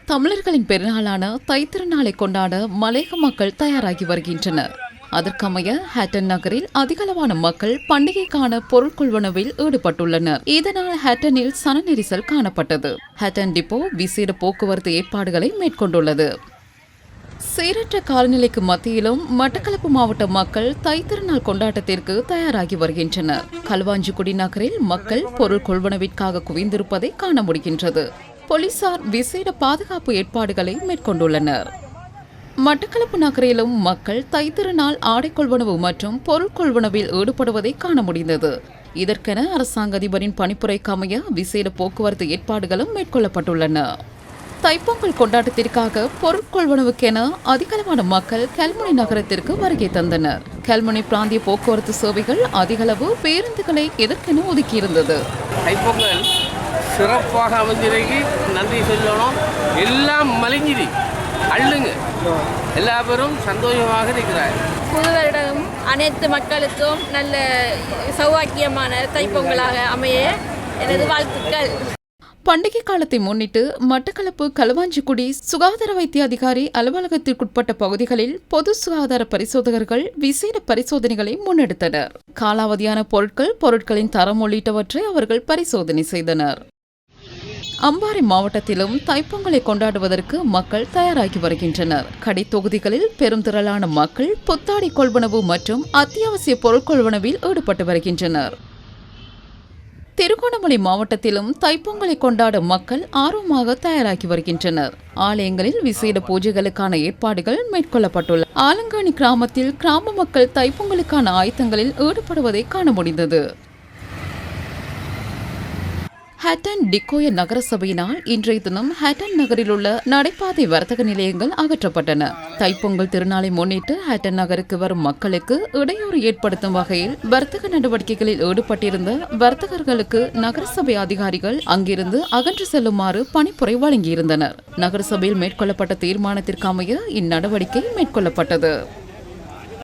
தமிழர்களின் பெருநாளான தைத்திருநாளை கொண்டாட மலையக மக்கள் தயாராகி வருகின்றனர். அதற்கமைய ஹேட்டன் நகரில் அதிகளவான மக்கள் பண்டிகைக்கான பொருள் கொள்வனவில் ஈடுபட்டுள்ளனர். இதனால் ஹேட்டனில் சன நெரிசல் காணப்பட்டது. ஹேட்டன் டிப்போ விசேட போக்குவரத்து ஏற்பாடுகளை மேற்கொண்டுள்ளது. சீரற்ற காலநிலைக்கு மத்தியிலும் மட்டக்களப்பு மாவட்ட மக்கள் தைத்திருநாள் கொண்டாட்டத்திற்கு தயாராகி வருகின்றனர். களுவாஞ்சிக்குடி நகரில் மக்கள் பொருள் கொள்வனவிற்காக குவிந்திருப்பதை காண முடிகின்றது. போலீசார் விசேட பாதுகாப்பு ஏற்பாடுகளை மேற்கொண்டுள்ளனர். மட்டக்களப்பு நகரிலும் மக்கள் தைத்திருநாள் ஆடை கொள்வனவு மற்றும் பொருள் கொள்வனவில் ஈடுபடுவதை காண முடிந்தது. இதற்கென அரசாங்க அதிபரின் பணிப்புரைக்கு அமைய விசேட போக்குவரத்து ஏற்பாடுகளும் மேற்கொள்ளப்பட்டுள்ளன. தைப்பொங்கல் கொண்டாட்டத்திற்காக பொருட்கொள்வனவுக்கென அதிகளவான மக்கள் கல்முனை நகரத்திற்கு வருகை தந்தனர். கல்முனை பிராந்திய போக்குவரத்து சேவைகள் அதிகளவு பேருந்துகளை எதற்கென ஒதுக்கியிருந்தது. தைப்பொங்கல் சிறப்பாக அமைஞ்சிருக்கு, நன்றி சொல்லணும். எல்லாம் மலிஞ்சிது, அள்ளுங்க, எல்லா பேரும் சந்தோஷமாக இருக்கிறார். புது வருடம் அனைத்து மக்களுக்கும் நல்ல சௌவாக்கியமான தைப்பொங்கலாக அமைய எனது வாழ்த்துக்கள். பண்டிகை காலத்தை முன்னிட்டு மட்டக்களப்பு களுவாஞ்சிக்குடி சுகாதார வைத்திய அதிகாரி அலுவலகத்திற்குட்பட்ட பகுதிகளில் பொது சுகாதார பரிசோதகர்கள் விசேட பரிசோதனைகளை முன்னெடுத்தனர். காலாவதியான பொருட்களின் தரம் உள்ளிட்டவற்றை அவர்கள் பரிசோதனை செய்தனர். அம்பாறை மாவட்டத்திலும் தைப்பொங்கலை கொண்டாடுவதற்கு மக்கள் தயாராகி வருகின்றனர். கடை தொகுதிகளில் பெரும் திரளான மக்கள் புத்தாடை கொள்வனவு மற்றும் அத்தியாவசிய பொருட்கொள்வனவில் ஈடுபட்டு வருகின்றனர். திருகோணமலை மாவட்டத்திலும் தைப்பொங்கலை கொண்டாட மக்கள் ஆர்வமாக தயாராகி வருகின்றனர். ஆலயங்களில் விசேட பூஜைகளுக்கான ஏற்பாடுகள் மேற்கொள்ளப்பட்டுள்ளன. ஆலங்காணி கிராமத்தில் கிராம மக்கள் தைப்பொங்கலுக்கான ஆயத்தங்களில் ஈடுபடுவதை காண முடிந்தது. ஹேட்டன் டிக்கோய நகர சபையினால் இன்றைய தினம் ஹேட்டன் நகரில் உள்ள நடைபாதை வர்த்தக நிலையங்கள் அகற்றப்பட்டன. தைப்பொங்கல் திருநாளை முன்னிட்டு ஹேட்டன் நகருக்கு வரும் மக்களுக்கு இடையூறு ஏற்படுத்தும் வகையில் வர்த்தக நடவடிக்கைகளில் ஈடுபட்டிருந்த வர்த்தகர்களுக்கு நகரசபை அதிகாரிகள் அங்கிருந்து அகன்று செல்லுமாறு பணிப்புரை வழங்கியிருந்தனர். நகரசபையில் மேற்கொள்ளப்பட்ட தீர்மானத்திற்கு அமைய இந்நடவடிக்கை மேற்கொள்ளப்பட்டது.